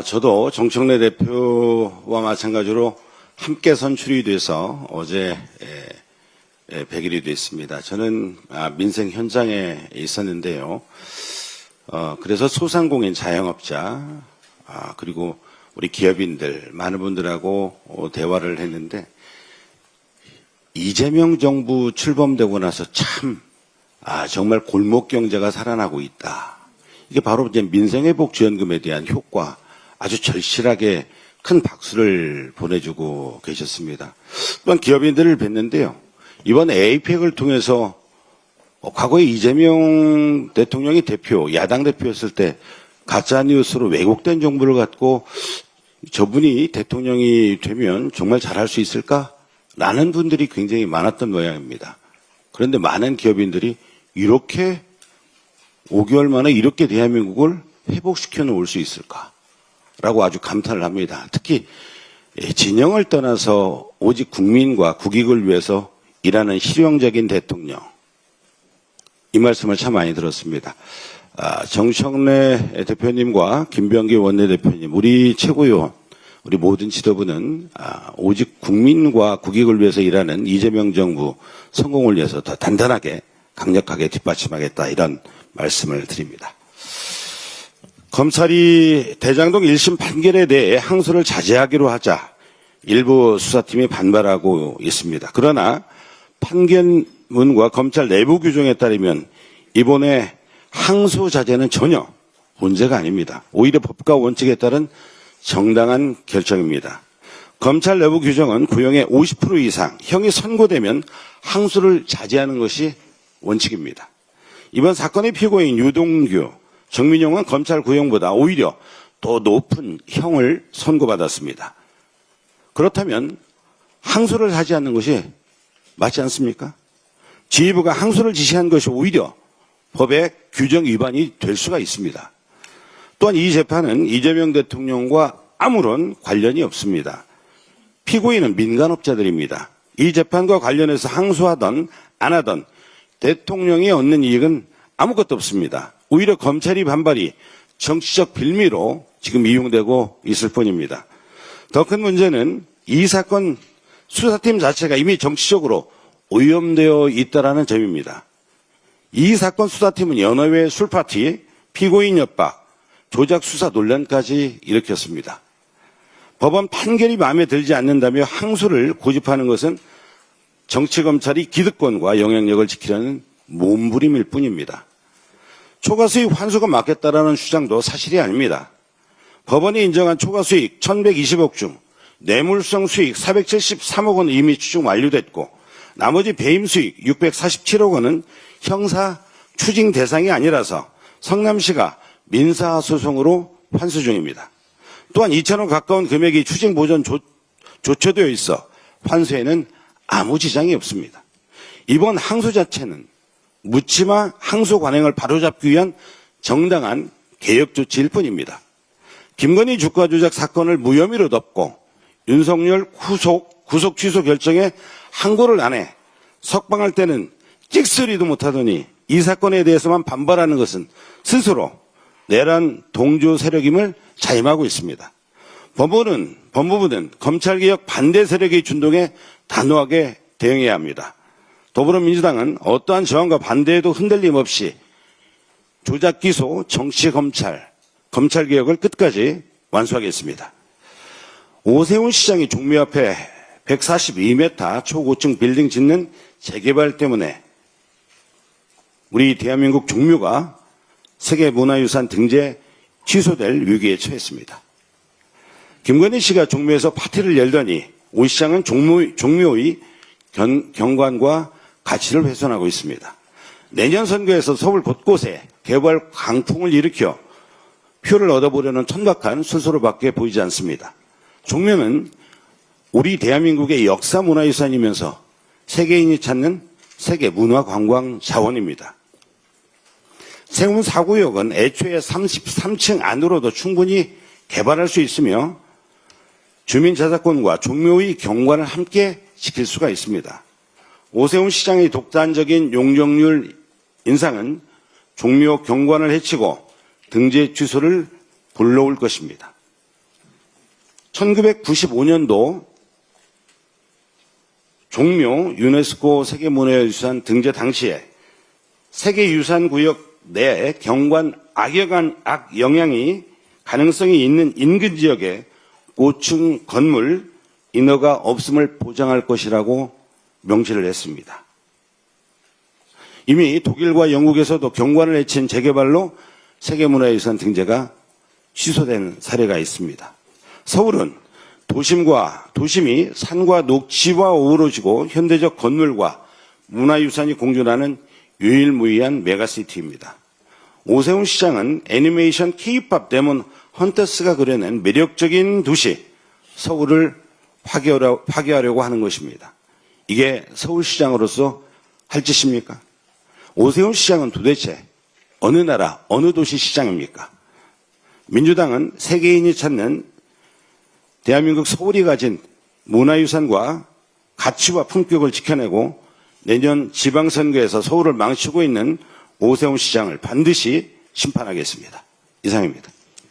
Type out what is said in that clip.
저도 정청래 대표와 마찬가지로 함께 선출이 돼서 어제 100일이 됐습니다. 저는 민생 현장에 있었는데요. 그래서 소상공인 자영업자 그리고 우리 기업인들 많은 분들하고 대화를 했는데 이재명 정부 출범되고 나서 참 정말 골목 경제가 살아나고 있다. 이게 바로 이제 민생회복지원금에 대한 효과 아주 절실하게 큰 박수를 보내주고 계셨습니다. 또한 기업인들을 뵀는데요. 이번 APEC을 통해서 과거에 이재명 대통령이 야당 대표였을 때 가짜뉴스로 왜곡된 정보를 갖고 저분이 대통령이 되면 정말 잘할 수 있을까라는 분들이 굉장히 많았던 모양입니다. 그런데 많은 기업인들이 이렇게 5개월 만에 이렇게 대한민국을 회복시켜 놓을 수 있을까라고 아주 감탄을 합니다. 특히 진영을 떠나서 오직 국민과 국익을 위해서 일하는 실용적인 대통령, 이 말씀을 참 많이 들었습니다. 정청래 대표님과 김병기 원내대표님, 우리 최고위원, 우리 모든 지도부는 오직 국민과 국익을 위해서 일하는 이재명 정부 성공을 위해서 더 단단하게 강력하게 뒷받침하겠다, 이런 말씀을 드립니다. 검찰이 대장동 1심 판결에 대해 항소를 자제하기로 하자 일부 수사팀이 반발하고 있습니다. 그러나 판결문과 검찰 내부 규정에 따르면 이번에 항소 자제는 전혀 문제가 아닙니다. 오히려 법과 원칙에 따른 정당한 결정입니다. 검찰 내부 규정은 구형의 50% 이상 형이 선고되면 항소를 자제하는 것이 원칙입니다. 이번 사건의 피고인 유동규, 정민용은 검찰 구형보다 오히려 더 높은 형을 선고받았습니다. 그렇다면 항소를 하지 않는 것이 맞지 않습니까? 지휘부가 항소를 지시한 것이 오히려 법의 규정 위반이 될 수가 있습니다. 또한 이 재판은 이재명 대통령과 아무런 관련이 없습니다. 피고인은 민간업자들입니다. 이 재판과 관련해서 항소하던 안 하던 대통령이 얻는 이익은 아무것도 없습니다. 오히려 검찰의 반발이 정치적 빌미로 지금 이용되고 있을 뿐입니다. 더 큰 문제는 이 사건 수사팀 자체가 이미 정치적으로 오염되어 있다는 점입니다. 이 사건 수사팀은 연어회 술파티, 피고인 협박, 조작 수사 논란까지 일으켰습니다. 법원 판결이 마음에 들지 않는다며 항소를 고집하는 것은 정치검찰이 기득권과 영향력을 지키려는 몸부림일 뿐입니다. 초과수익 환수가 맞겠다라는 주장도 사실이 아닙니다. 법원이 인정한 초과수익 1120억 중 뇌물성 수익 473억 원은 이미 추정 완료됐고 나머지 배임수익 647억 원은 형사 추징 대상이 아니라서 성남시가 민사소송으로 환수 중입니다. 또한 2천억 가까운 금액이 추징 보전 조처되어 있어 환수에는 아무 지장이 없습니다. 이번 항소 자체는 묻지마 항소 관행을 바로잡기 위한 정당한 개혁 조치일 뿐입니다. 김건희 주가 조작 사건을 무혐의로 덮고 윤석열 구속 취소 결정에 항고를 안 해 석방할 때는 찍소리도 못하더니 이 사건에 대해서만 반발하는 것은 스스로 내란 동조 세력임을 자임하고 있습니다. 법무부는 검찰개혁 반대 세력의 준동에 단호하게 대응해야 합니다. 더불어민주당은 어떠한 저항과 반대에도 흔들림 없이 조작 기소, 정치 검찰개혁을 끝까지 완수하겠습니다. 오세훈 시장이 종묘 앞에 142m 초고층 빌딩 짓는 재개발 때문에 우리 대한민국 종묘가 세계문화유산 등재 취소될 위기에 처했습니다. 김건희 씨가 종묘에서 파티를 열더니 오 시장은 종묘의 경관과 가치를 훼손하고 있습니다. 내년 선거에서 서울 곳곳에 개발 강풍을 일으켜 표를 얻어보려는 천박한 순서로밖에 보이지 않습니다. 종묘는 우리 대한민국의 역사 문화유산이면서 세계인이 찾는 세계 문화관광 자원입니다. 세운 4구역은 애초에 33층 안으로도 충분히 개발할 수 있으며 주민 자사권과 종묘의 경관을 함께 지킬 수가 있습니다. 오세훈 시장의 독단적인 용적률 인상은 종묘 경관을 해치고 등재 취소를 불러올 것입니다. 1995년도 종묘 유네스코 세계문화유산 등재 당시에 세계유산구역 내 경관 악영향이 가능성이 있는 인근 지역에 고층 건물 인허가 없음을 보장할 것이라고 명시를 했습니다. 이미 독일과 영국에서도 경관을 해친 재개발로 세계문화유산 등재가 취소된 사례가 있습니다. 서울은 도심이 산과 녹지와 어우러지고 현대적 건물과 문화유산이 공존하는 유일무이한 메가시티입니다. 오세훈 시장은 애니메이션 K-팝 데몬 헌터스가 그려낸 매력적인 도시 서울을 파괴하려고 하는 것입니다. 이게 서울시장으로서 할 짓입니까? 오세훈 시장은 도대체 어느 나라, 어느 도시 시장입니까? 민주당은 세계인이 찾는 대한민국 서울이 가진 문화유산과 가치와 품격을 지켜내고 내년 지방선거에서 서울을 망치고 있는 오세훈 시장을 반드시 심판하겠습니다. 이상입니다.